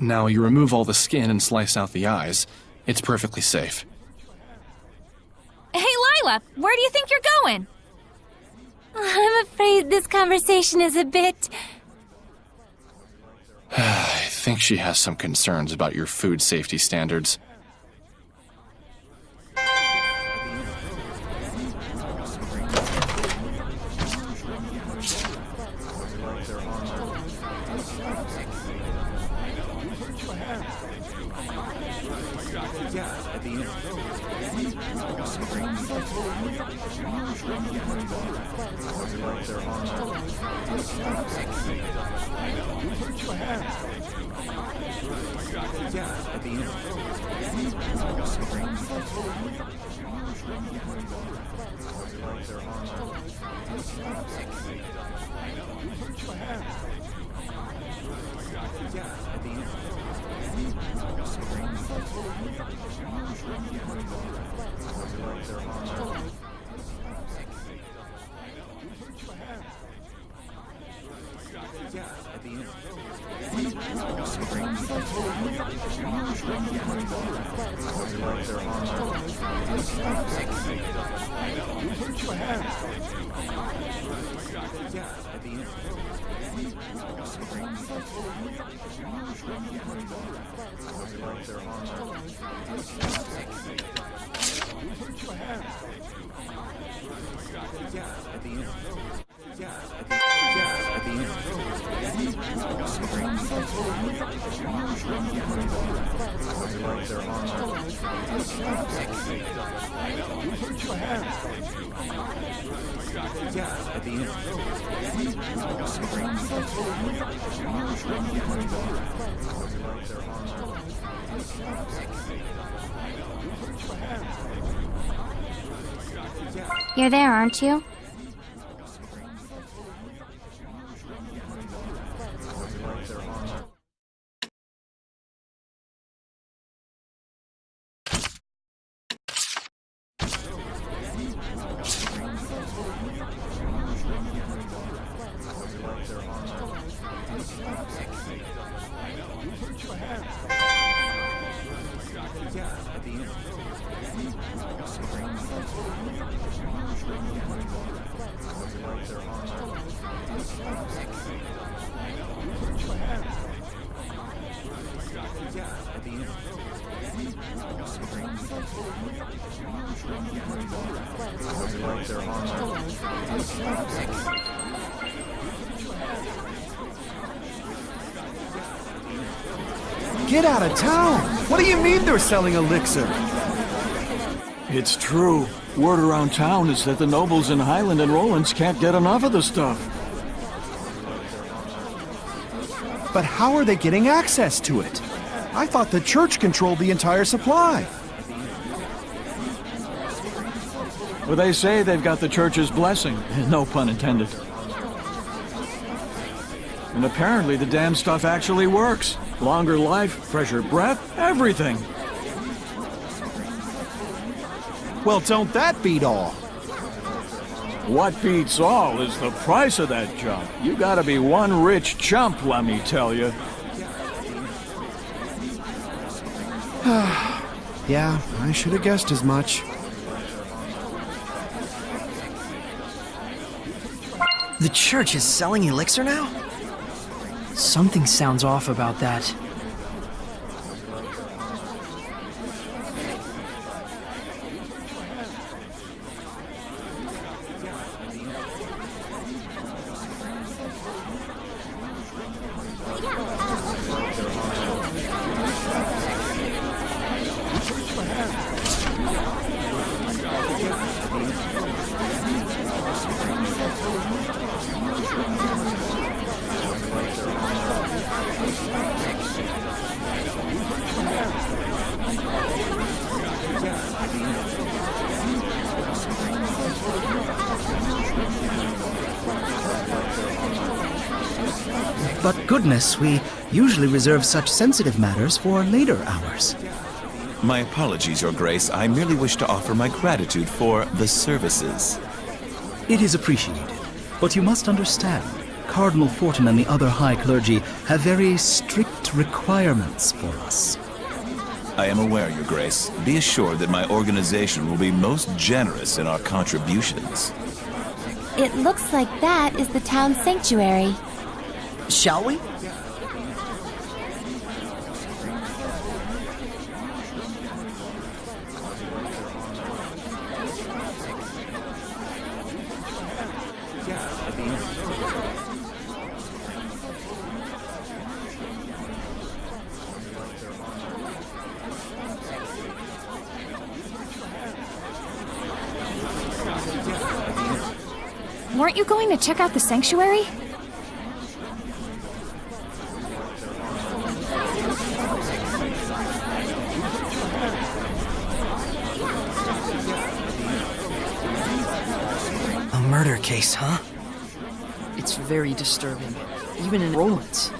Now, you remove all the skin and slice out the eyes. It's perfectly safe. Hey, Lila, where do you think you're going? I'm afraid this conversation is a bit... I think she has some concerns about your food safety standards. You're there, aren't you? Get out of town! What do you mean they're selling elixir? It's true. Word around town is that the nobles in Highland and Rollins can't get enough of the stuff. But how are they getting access to it? I thought the church controlled the entire supply. Well, they say they've got the church's blessing, no pun intended. And apparently the damn stuff actually works. Longer life, fresher breath, everything. Well, don't that beat all? What beats all is the price of that junk. You gotta be one rich chump, let me tell you. Yeah, I should have guessed as much. The church is selling elixir now? Something sounds off about that. But goodness, we usually reserve such sensitive matters for later hours. My apologies, Your Grace. I merely wish to offer my gratitude for the services. It is appreciated, but you must understand, Cardinal Fortin and the other high clergy have very strict requirements for us. I am aware, Your Grace. Be assured that my organization will be most generous in our contributions. It looks like that is the town sanctuary. Shall we? Weren't you going to check out the sanctuary? A murder case, huh? It's very disturbing, even in Roland's.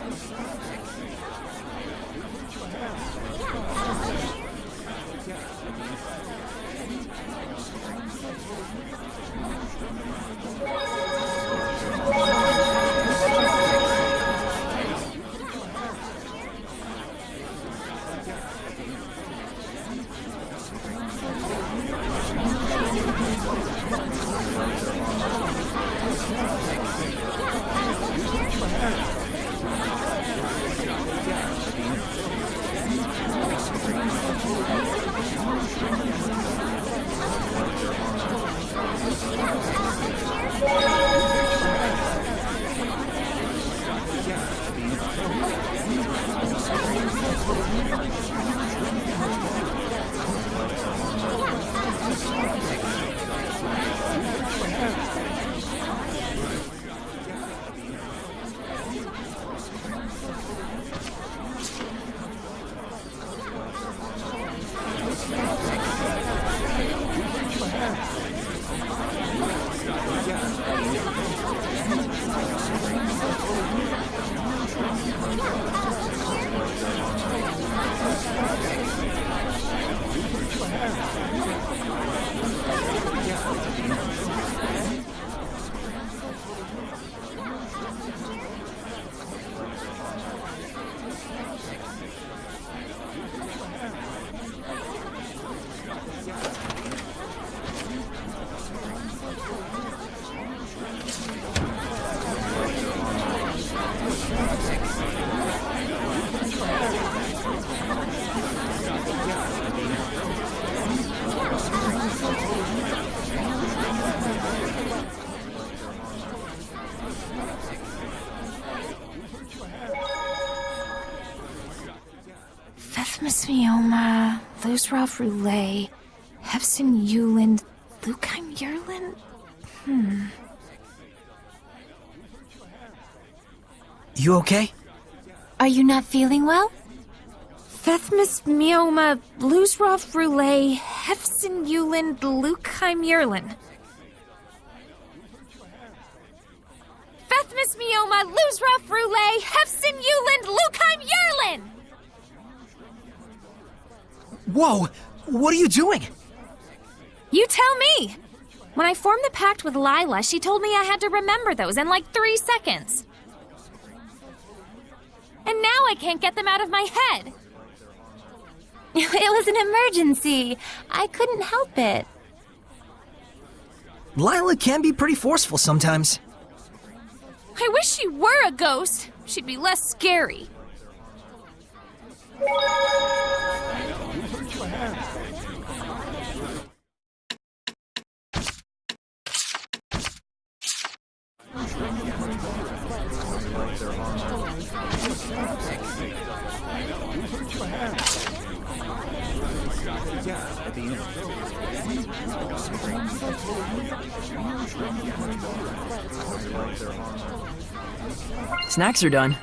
Mioma, Luzrov Roulette, Hefson Euland, Lukheim Yerlin? You okay? Are you not feeling well? Fethmis Mioma, Luzrov Roulette, Hefson Euland, Lukheim Yerlin. Fethmis Mioma, Luzrov Roulette, Hefson Euland, Lukheim Yerlin! Whoa! What are you doing? You tell me! When I formed the pact with Lila, she told me I had to remember those in like 3 seconds. And now I can't get them out of my head. It was an emergency. I couldn't help it. Lila can be pretty forceful sometimes. I wish she were a ghost. She'd be less scary. Snacks are done.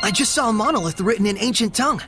I just saw a monolith written in ancient tongue.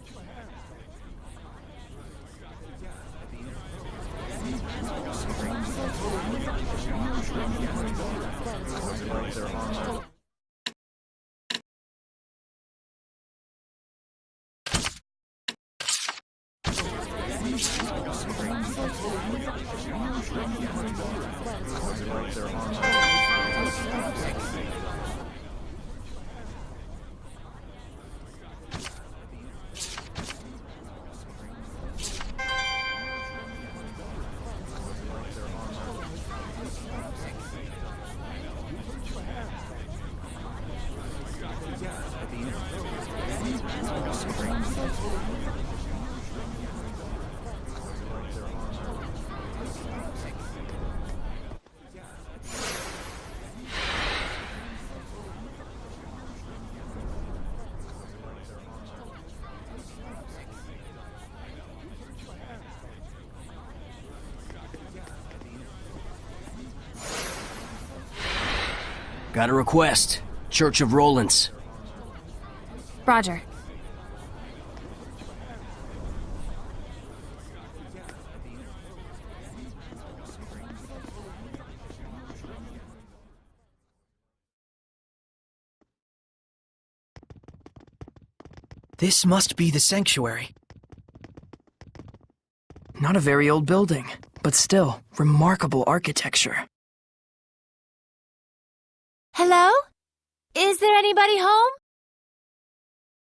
Got a request. Church of Rollins. Roger. This must be the sanctuary. Not a very old building, but still, remarkable architecture. Hello? Is there anybody home?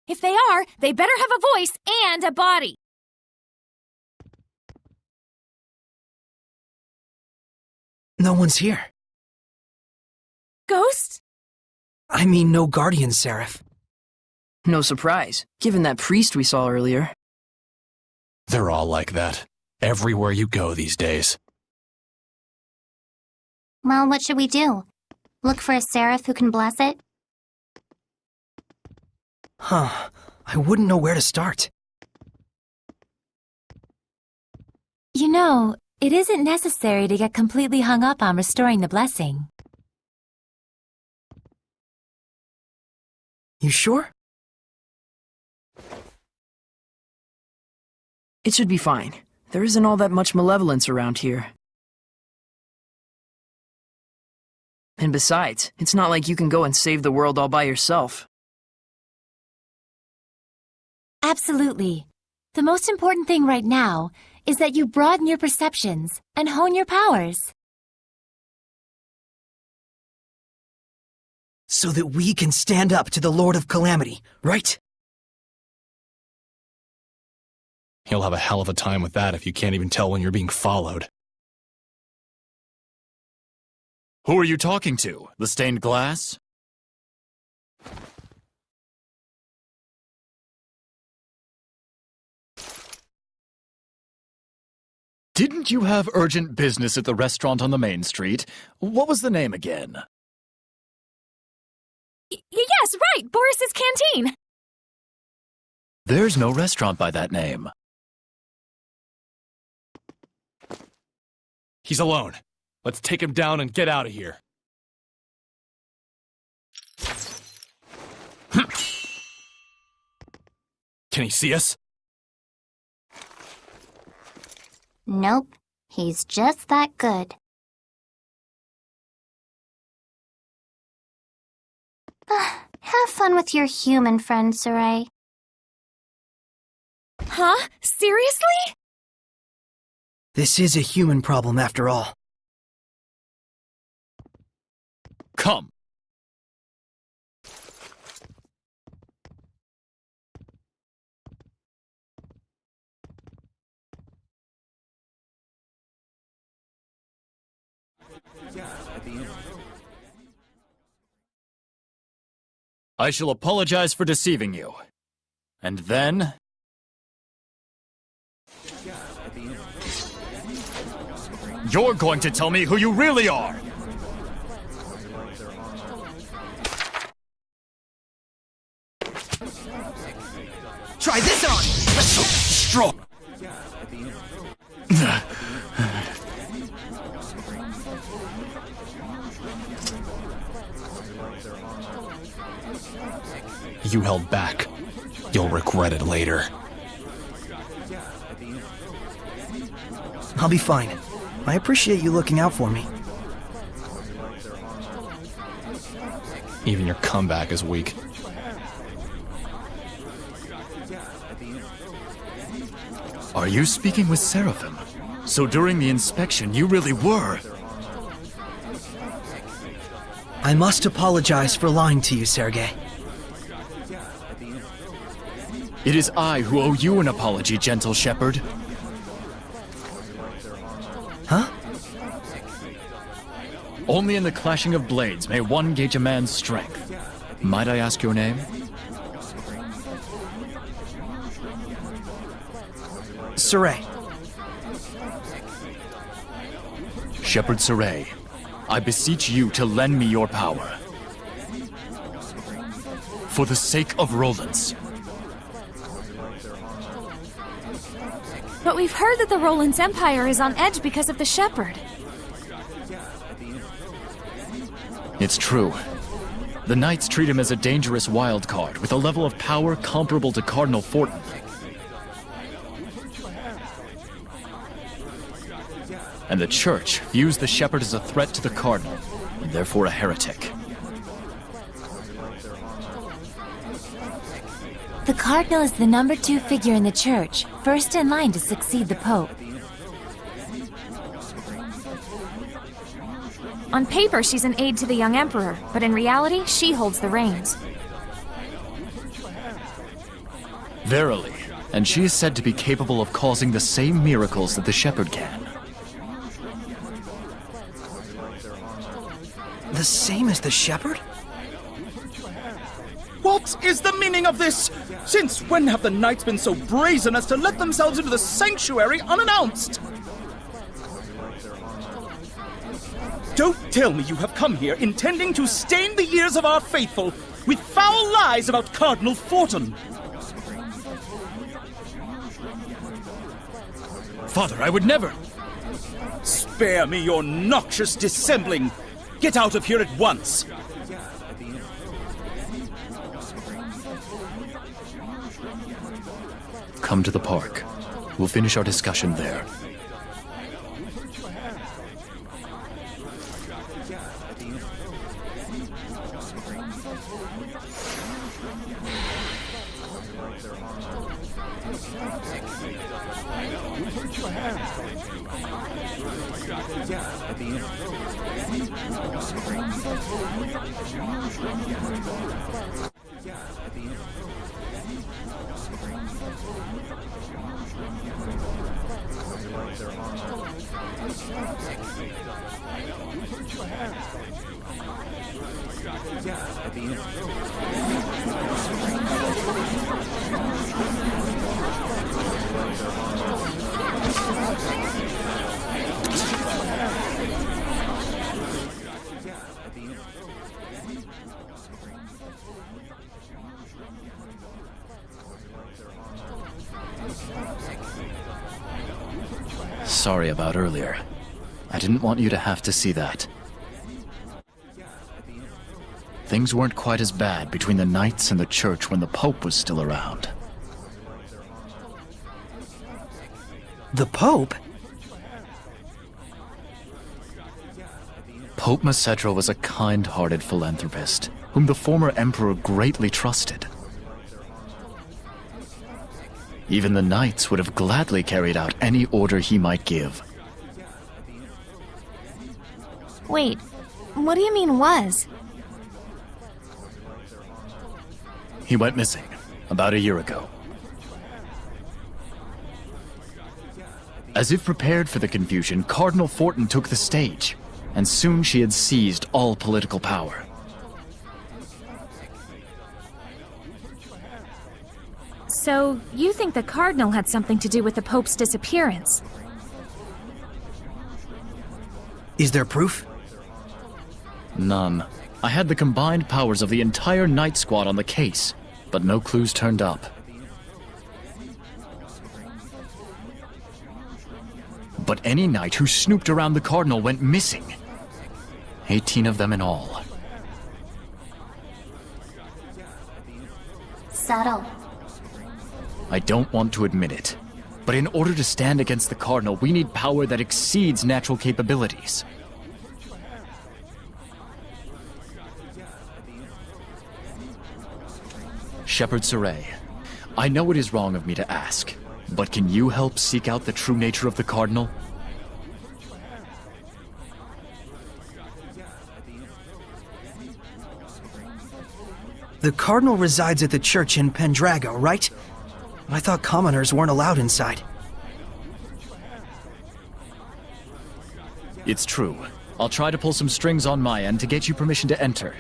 If they are, they better have a voice and a body. No one's here. Ghosts? I mean, no guardian seraph. No surprise, given that priest we saw earlier. They're all like that. Everywhere you go these days. Well, what should we do? Look for a seraph who can bless it? Huh. I wouldn't know where to start. You know, it isn't necessary to get completely hung up on restoring the blessing. You sure? It should be fine. There isn't all that much malevolence around here. And besides, it's not like you can go and save the world all by yourself. Absolutely. The most important thing right now is that you broaden your perceptions and hone your powers. So that we can stand up to the Lord of Calamity, right? You'll have a hell of a time with that if you can't even tell when you're being followed. Who are you talking to? The stained glass? Didn't you have urgent business at the restaurant on the main street? What was the name again? Yes, right! Boris's Canteen! There's no restaurant by that name. He's alone. Let's take him down and get out of here. Can he see us? Nope. He's just that good. Have fun with your human friend, Sarai. Huh? Seriously? This is a human problem after all. Come. I shall apologize for deceiving you. And then... you're going to tell me who you really are! Try this on! So strong! You held back. You'll regret it later. I'll be fine. I appreciate you looking out for me. Even your comeback is weak. Are you speaking with Seraphim? So during the inspection, you really were... I must apologize for lying to you, Sergei. It is I who owe you an apology, gentle shepherd. Huh? Only in the clashing of blades may one gauge a man's strength. Might I ask your name? Saray. Shepherd Saray, I beseech you to lend me your power. For the sake of Roland's. But we've heard that the Roland's Empire is on edge because of the Shepherd. It's true. The Knights treat him as a dangerous wild card with a level of power comparable to Cardinal Fortin. And the Church views the Shepherd as a threat to the Cardinal, and therefore a heretic. The Cardinal is the number 2 figure in the Church, first in line to succeed the Pope. On paper, she's an aide to the young Emperor, but in reality, she holds the reins. Verily, and she is said to be capable of causing the same miracles that the Shepherd can. The same as the Shepherd? What is the meaning of this? Since when have the Knights been so brazen as to let themselves into the sanctuary unannounced? Don't tell me you have come here intending to stain the ears of our faithful with foul lies about Cardinal Fortin. Father, I would never... Spare me your noxious dissembling. Get out of here at once. Come to the park. We'll finish our discussion there. Sorry about earlier. I didn't want you to have to see that. Things weren't quite as bad between the Knights and the Church when the Pope was still around. The Pope? Pope Macedra was a kind-hearted philanthropist, whom the former Emperor greatly trusted. Even the Knights would have gladly carried out any order he might give. Wait, what do you mean was? He went missing about a year ago. As if prepared for the confusion, Cardinal Fortin took the stage, and soon she had seized all political power. So, you think the Cardinal had something to do with the Pope's disappearance? Is there proof? None. I had the combined powers of the entire Knight Squad on the case, but no clues turned up. But any knight who snooped around the Cardinal went missing. 18 of them in all. subtle. I don't want to admit it, but in order to stand against the Cardinal, we need power that exceeds natural capabilities. Shepherd Saray, I know it is wrong of me to ask, but can you help seek out the true nature of the Cardinal? The Cardinal resides at the church in Pendrago, right? I thought commoners weren't allowed inside. It's true. I'll try to pull some strings on my end to get you permission to enter.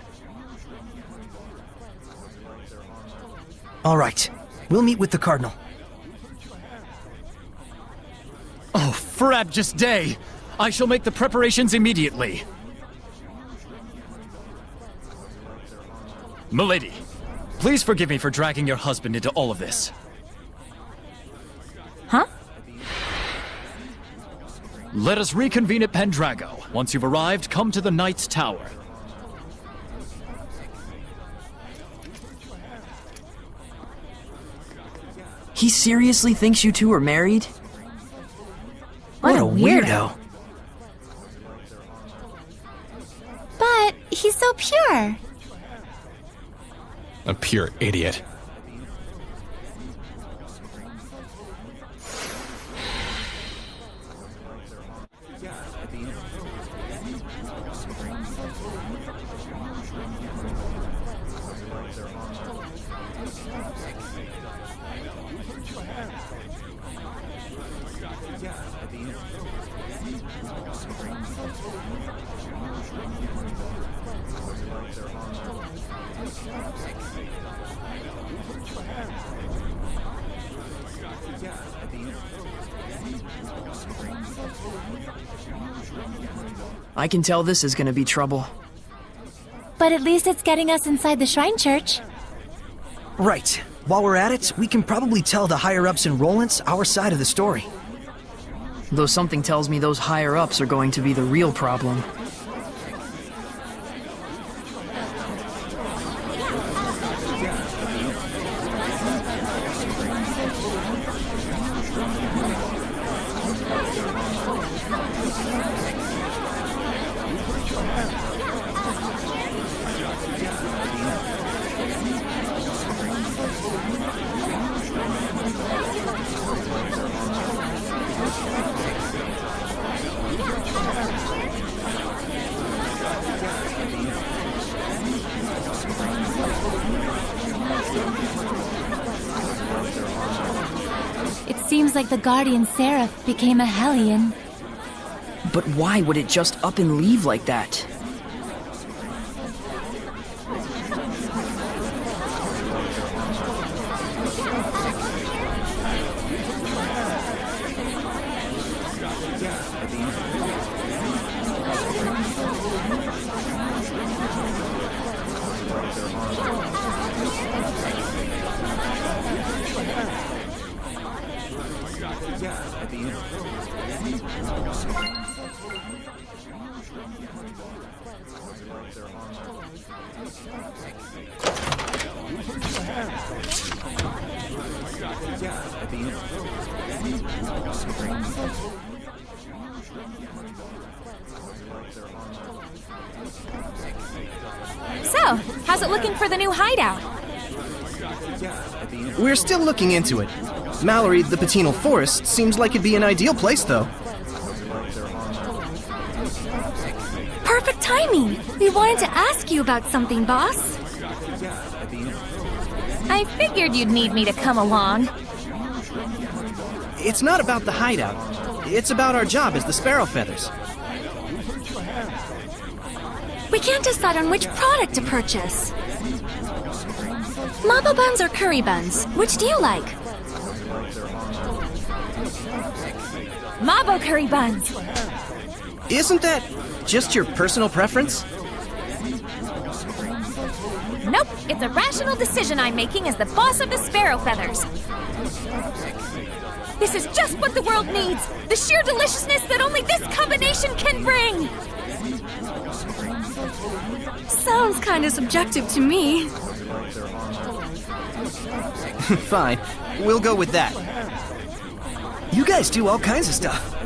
All right. We'll meet with the Cardinal. Oh, frabjous day! I shall make the preparations immediately. Milady, please forgive me for dragging your husband into all of this. Huh? Let us reconvene at Pendrago. Once you've arrived, come to the Knight's Tower. He seriously thinks you two are married? What a weirdo. But he's so pure. A pure idiot. I can tell this is gonna be trouble. But at least it's getting us inside the Shrine Church. Right. While we're at it, we can probably tell the higher-ups in Rollins our side of the story. Though something tells me those higher-ups are going to be the real problem. It seems like the Guardian Seraph became a Hellion. But why would it just up and leave like that? So, how's it looking for the new hideout? We're still looking into it. Mallory, the Patinal Forest, seems like it'd be an ideal place, though. Perfect timing! We wanted to ask you about something, boss. I figured you'd need me to come along. It's not about the hideout. It's about our job as the Sparrow Feathers. We can't decide on which product to purchase. Mabo buns or curry buns? Which do you like? Mabo curry buns! Isn't that just your personal preference? Nope, it's a rational decision I'm making as the boss of the Sparrow Feathers. This is just what the world needs! The sheer deliciousness that only this combination can bring! Sounds kinda subjective to me. Fine, we'll go with that. You guys do all kinds of stuff.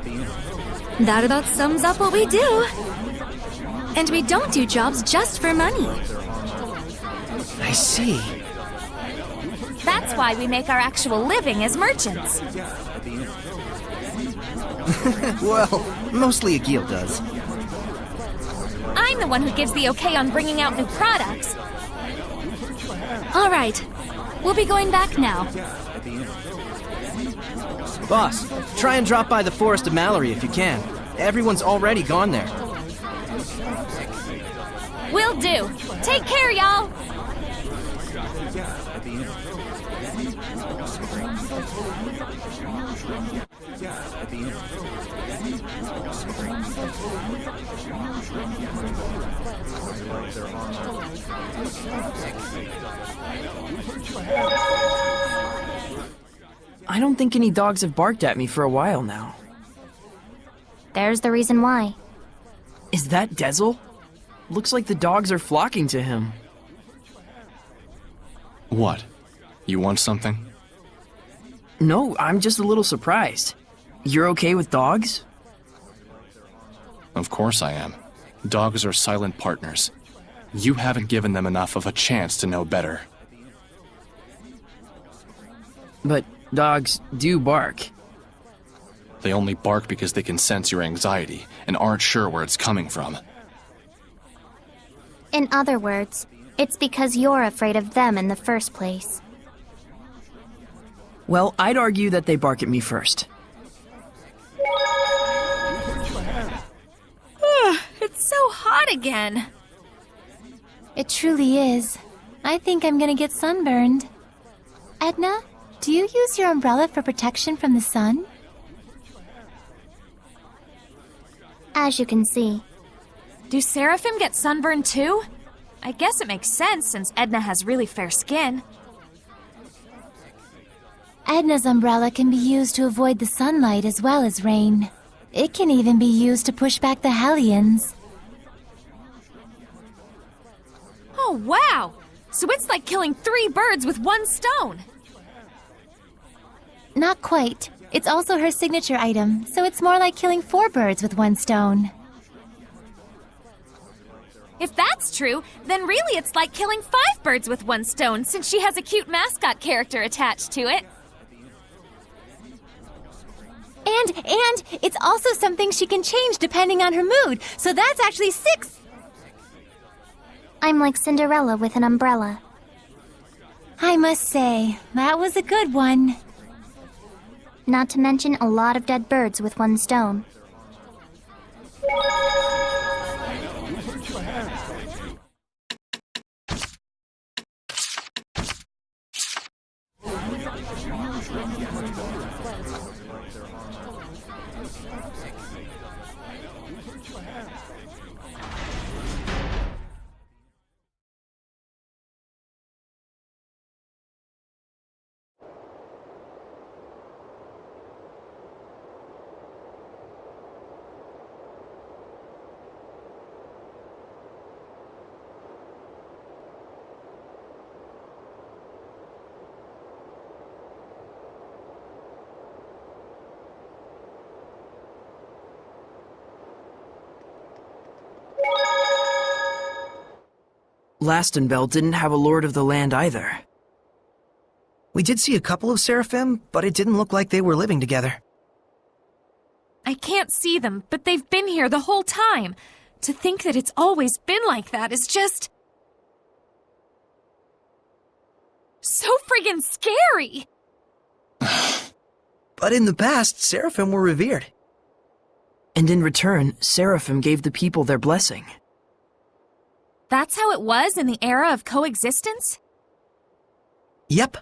That about sums up what we do. And we don't do jobs just for money. I see. That's why we make our actual living as merchants. Well, mostly Agil does. I'm the one who gives the okay on bringing out new products. All right, we'll be going back now. Boss, try and drop by the Forest of Mallory if you can. Everyone's already gone there. Will do. Take care, y'all. I don't think any dogs have barked at me for a while now. There's the reason why. Is that Dezel? Looks like the dogs are flocking to him. What? You want something? No, I'm just a little surprised. You're okay with dogs? Of course I am. Dogs are silent partners. You haven't given them enough of a chance to know better. But dogs do bark. They only bark because they can sense your anxiety and aren't sure where it's coming from. In other words, it's because you're afraid of them in the first place. Well, I'd argue that they bark at me first. It's so hot again. It truly is. I think I'm gonna get sunburned. Edna, do you use your umbrella for protection from the sun? As you can see. Do Seraphim get sunburned too? I guess it makes sense since Edna has really fair skin. Edna's umbrella can be used to avoid the sunlight as well as rain. It can even be used to push back the Hellions. Oh, wow! So it's like killing 3 birds with 1 stone. Not quite. It's also her signature item, so it's more like killing 4 birds with 1 stone. If that's true, then really it's like killing 5 birds with 1 stone since she has a cute mascot character attached to it. And it's also something she can change depending on her mood, so that's actually 6. I'm like Cinderella with an umbrella. I must say, that was a good one. Not to mention a lot of dead birds with 1 stone. Lastenbell didn't have a Lord of the Land either. We did see a couple of Seraphim, but it didn't look like they were living together. I can't see them, but they've been here the whole time. To think that it's always been like that is just... so friggin' scary! But in the past, Seraphim were revered. And in return, Seraphim gave the people their blessing. That's how it was in the era of coexistence? Yep.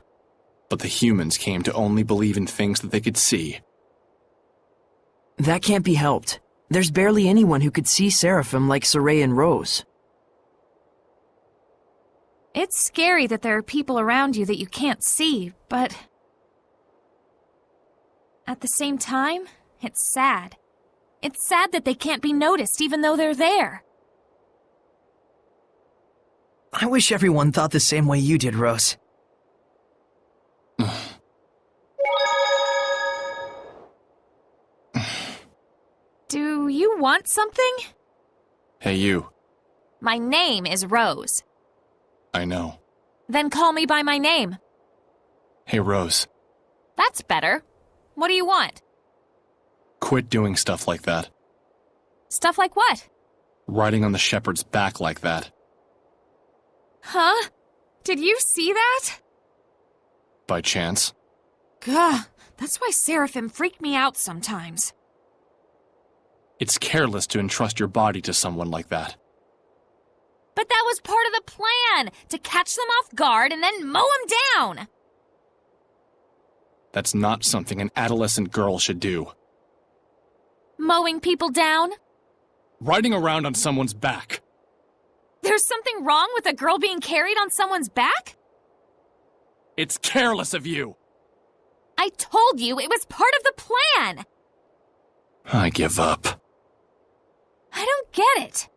But the humans came to only believe in things that they could see. That can't be helped. There's barely anyone who could see Seraphim like Saray and Rose. It's scary that there are people around you that you can't see, but... at the same time, it's sad. It's sad that they can't be noticed even though they're there. I wish everyone thought the same way you did, Rose. Do you want something? Hey, you. My name is Rose. I know. Then call me by my name. Hey, Rose. That's better. What do you want? Quit doing stuff like that. Stuff like what? Riding on the shepherd's back like that. Huh? Did you see that? By chance? Gah, that's why Seraphim freak me out sometimes. It's careless to entrust your body to someone like that. But that was part of the plan, to catch them off guard and then mow them down. That's not something an adolescent girl should do. Mowing people down? Riding around on someone's back. There's something wrong with a girl being carried on someone's back? It's careless of you. I told you it was part of the plan. I give up. I don't get it.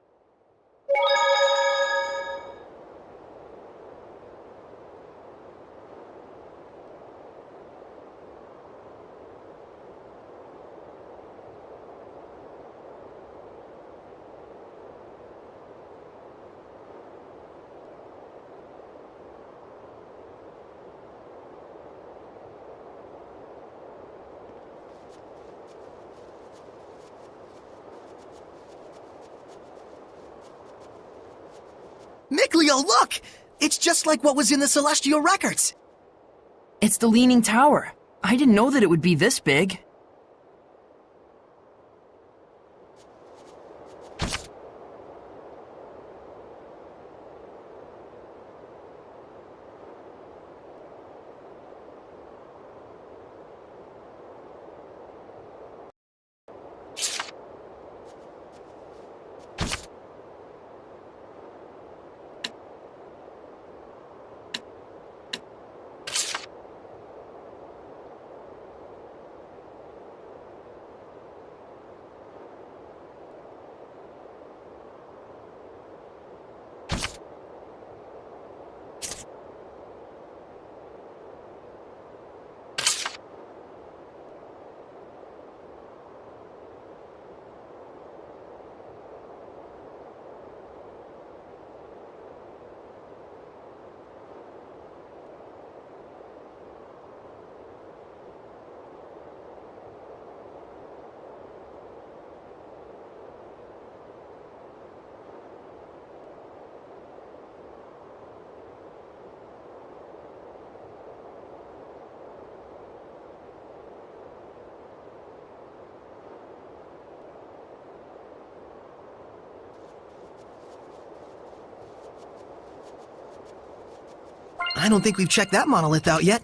Mikleo, look! It's just like what was in the Celestial Records. It's the Leaning Tower. I didn't know that it would be this big. I don't think we've checked that monolith out yet.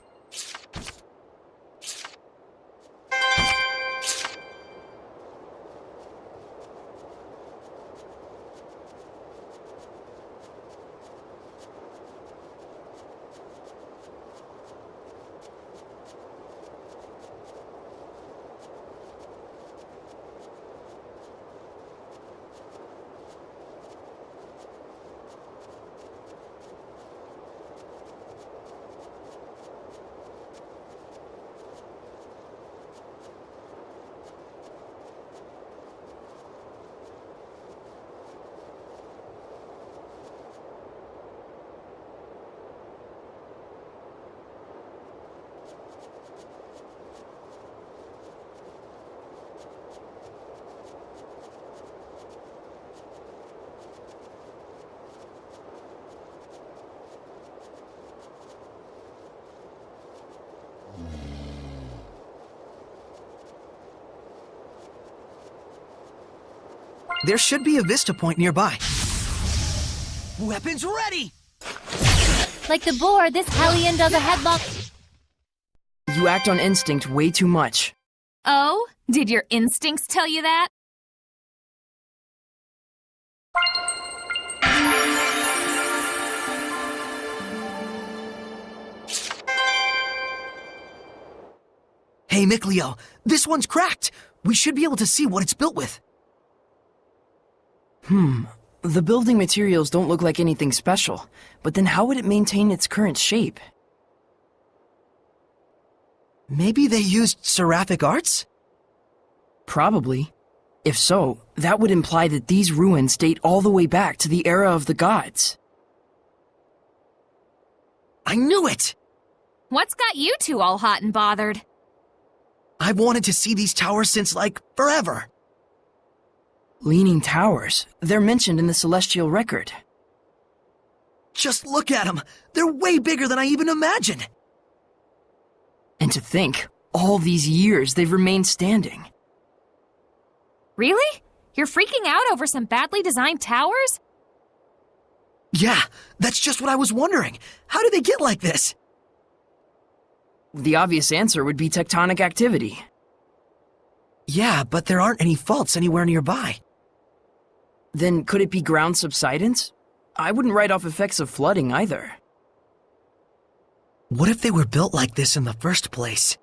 There should be a vista point nearby. Weapons ready! Like the boar, this hellion does a headlock. You act on instinct way too much. Oh? Did your instincts tell you that? Hey, Mikleo, this one's cracked. We should be able to see what it's built with. The building materials don't look like anything special, but then how would it maintain its current shape? Maybe they used seraphic arts? Probably. If so, that would imply that these ruins date all the way back to the era of the gods. I knew it! What's got you two all hot and bothered? I've wanted to see these towers since, like, forever. Leaning towers. They're mentioned in the Celestial Record. Just look at them! They're way bigger than I even imagined! And to think, all these years they've remained standing. Really? You're freaking out over some badly designed towers? Yeah, that's just what I was wondering. How did they get like this? The obvious answer would be tectonic activity. Yeah, but there aren't any faults anywhere nearby. Then could it be ground subsidence? I wouldn't write off effects of flooding either. What if they were built like this in the first place?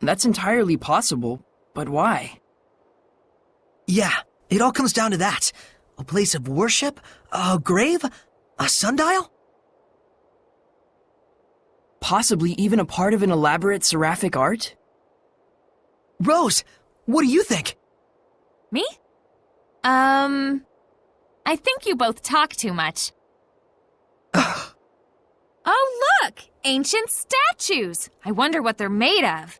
That's entirely possible, but why? Yeah, it all comes down to that. A place of worship? A grave? A sundial? Possibly even a part of an elaborate seraphic art? Rose, what do you think? Me? I think you both talk too much. Oh, look! Ancient statues! I wonder what they're made of.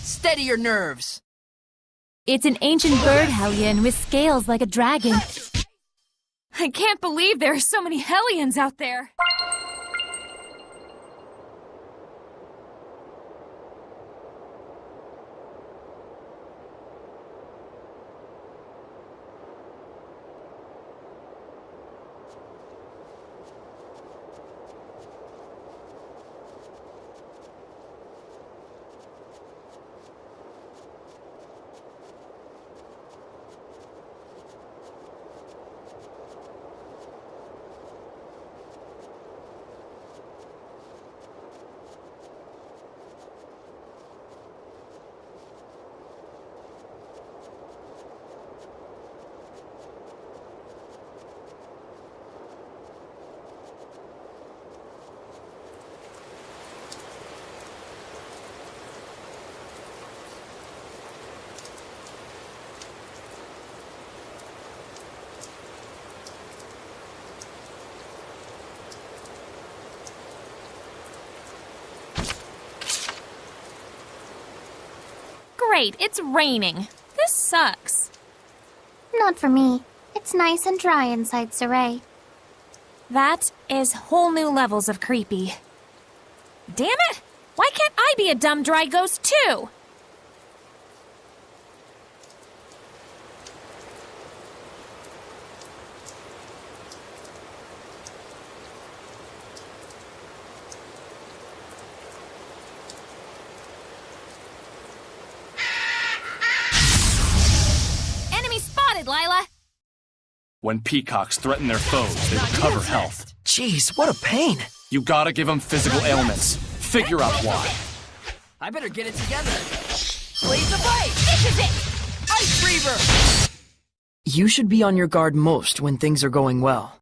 Steady your nerves! It's an ancient bird hellion with scales like a dragon. I can't believe there are so many hellions out there. Great, it's raining. This sucks. Not for me. It's nice and dry inside Saray. That is whole new levels of creepy. Damn it! Why can't I be a dumb dry ghost too? Lila. When peacocks threaten their foes, they recover health. Jeez, what a pain. You gotta give them physical ailments. Figure out why. I better get it together. Blades of Light! This is it! Ice Reaver! You should be on your guard most when things are going well.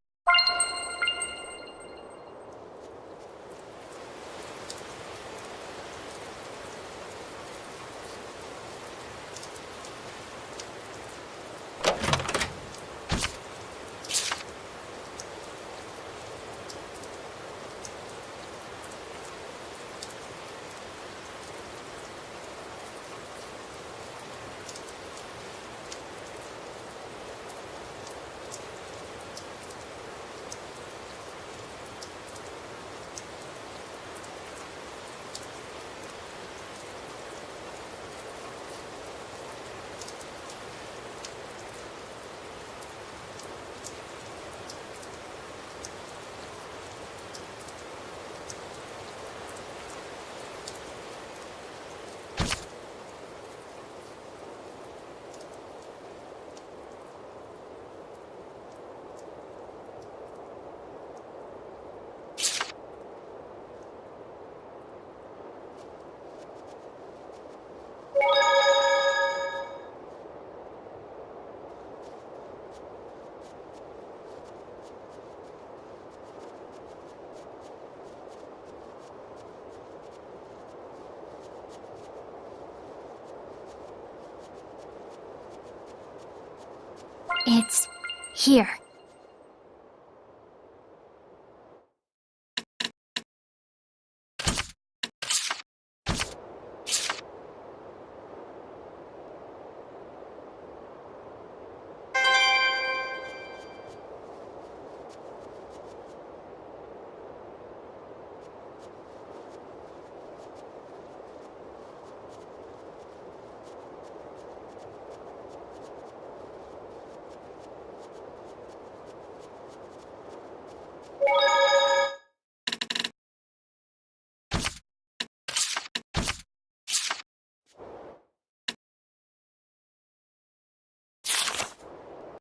It's here.